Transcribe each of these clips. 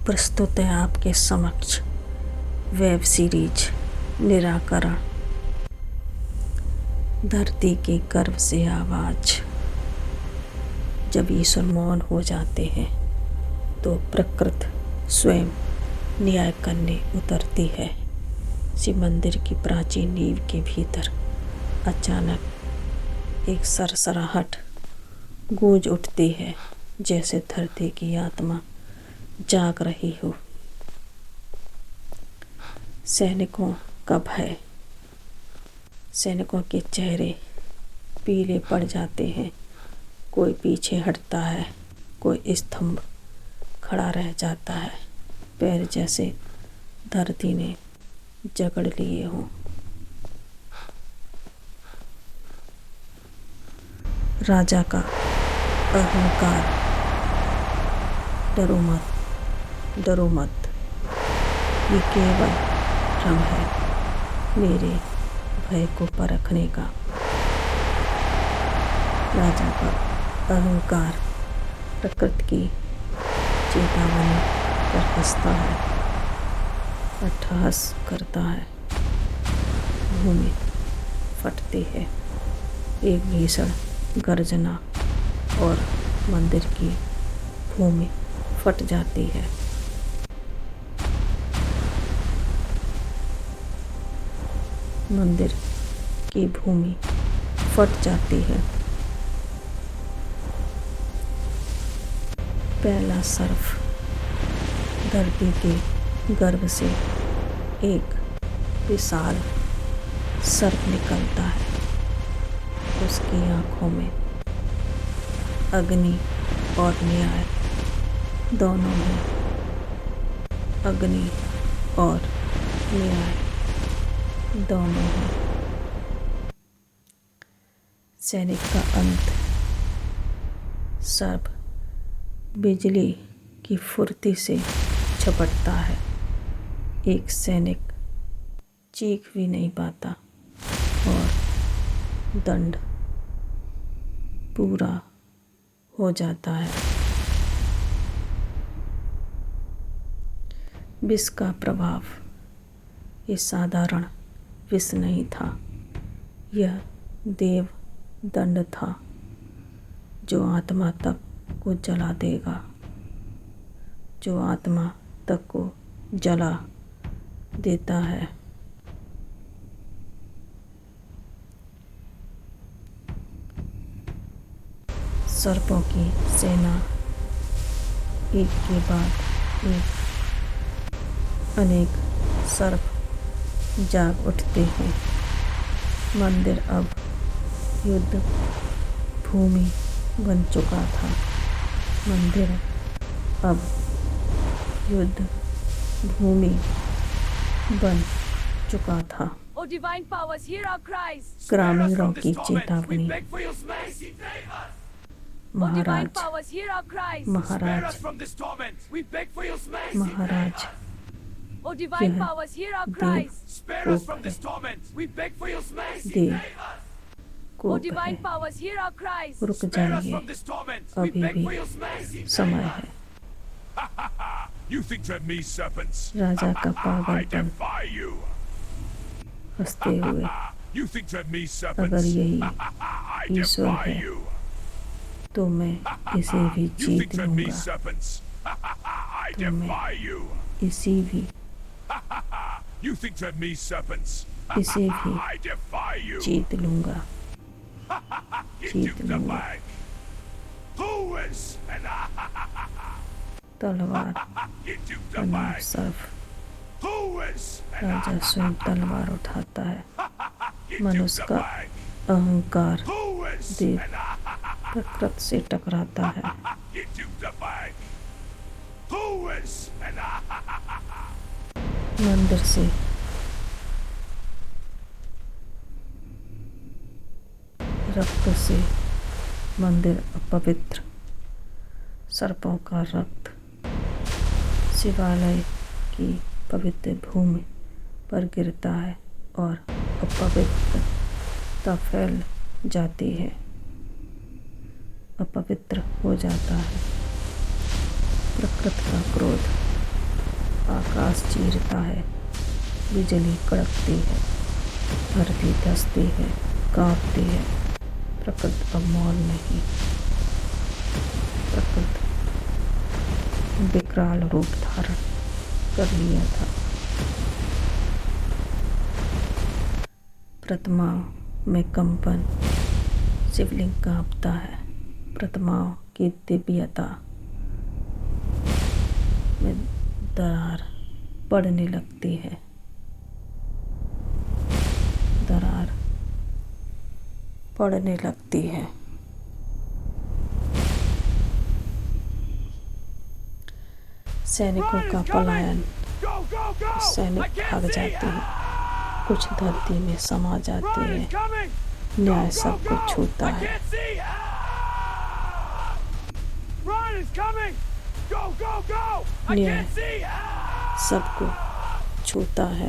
प्रस्तुत है आपके समक्ष वेब सीरीज निराकरण। धरती के गर्भ से आवाज। जब ईश्वर मौन हो जाते हैं तो प्रकृति स्वयं न्याय करने उतरती है। शिव मंदिर की प्राचीन नींव के भीतर अचानक एक सरसराहट गूंज उठती है, जैसे धरती की आत्मा जाग रही हो। सैनिकों का भय। सैनिकों के चेहरे पीले पड़ जाते हैं। कोई पीछे हटता है, कोई स्तंभ खड़ा रह जाता है, पैर जैसे धरती ने जकड़ लिए हों। राजा का अहंकार। डरो मत, डरो मत, ये केवल भ्रम है मेरे भय को परखने का। राजा का अहंकार प्रकृति की चेतावनी पर हंसता है, अट्टहास करता है। भूमि फटती है, एक भीषण गर्जना और मंदिर की भूमि फट जाती है। मंदिर की भूमि फट जाती है। पहला सर्फ। धरती के गर्भ से एक विशाल सर्प निकलता है। उसकी आंखों में अग्नि और न्याय दोनों हैं। अग्नि और न्याय दोनों हैं। सैनिक का अंत। सर्प बिजली की फुर्ती से झपटता है। एक सैनिक चीख भी नहीं पाता और दंड पूरा हो जाता है। विष का प्रभाव। ये साधारण विष नहीं था, यह देव दंड था जो आत्मा तक को जला देगा, जो आत्मा तक को जला देता है। सर्पों की सेना एक के बाद एक अनेक सर्प जाग उठते हैं। मंदिर अब युद्ध भूमि बन चुका था। मंदिर अब युद्ध भूमि बन चुका था। ग्रामीणों की चेतावनी। महाराज, महाराज, महाराज, यह देव कोप है। रुक जाइए, अभी भी समय है। राजा का पागलपन हंसते हुए। अगर यही ईश्वर है तो मैं इसे भी जीत लूंगा। तो मैं इसे भी जीत लूंगा, जीत लूंगा। तलवार बनाम सर्प। राजा स्वयं तलवार उठाता है। मनुष्य का अहंकार देव प्रकृति से टकराता है। मंदिर से रक्त से मंदिर अपवित्र। सर्पों का रक्त शिवालय की पवित्र भूमि पर गिरता है और अपवित्रता फैल जाती है, अपवित्र हो जाता है। प्रकृति का क्रोध। आकाश चीरता है, बिजली कड़कती है, धरती धंसती है, कांपती है। प्रकृति अब मौन नहीं, प्रकृति विकराल रूप धारण कर लिया था। प्रतिमाओं में कंपन, शिवलिंग कांपता है। प्रतिमाओं की दिव्यता में दरार पड़ने लगती है। दरार पड़ने लगती है। सैनिकों का पलायन, सैनिक भाग जाते हैं, कुछ धरती में समा जाते हैं। न्याय सबको छूता है। न्याय सबको छूता है।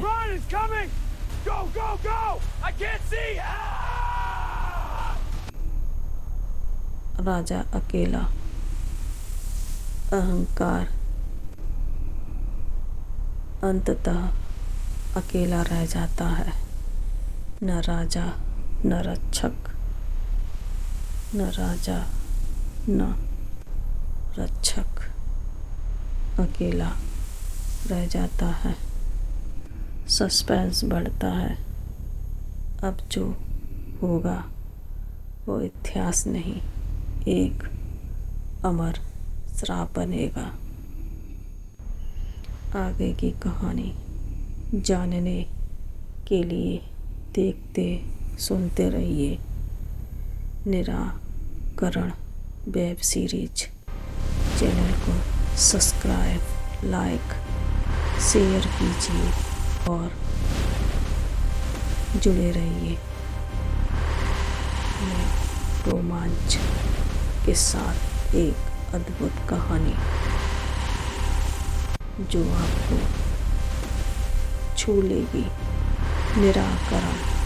राजा अकेला, अहंकार अंततः अकेला रह जाता है। न राजा न रक्षक, न राजा न रक्षक, अकेला रह जाता है। सस्पेंस बढ़ता है। अब जो होगा वो इतिहास नहीं, एक अमर श्राप बनेगा। आगे की कहानी जानने के लिए देखते सुनते रहिए निराकरण वेब सीरीज। चैनल को सब्सक्राइब, लाइक, शेयर कीजिए और जुड़े रहिए रोमांच के साथ एक अद्भुत कहानी जो आपको छू लेगी। निराकरण।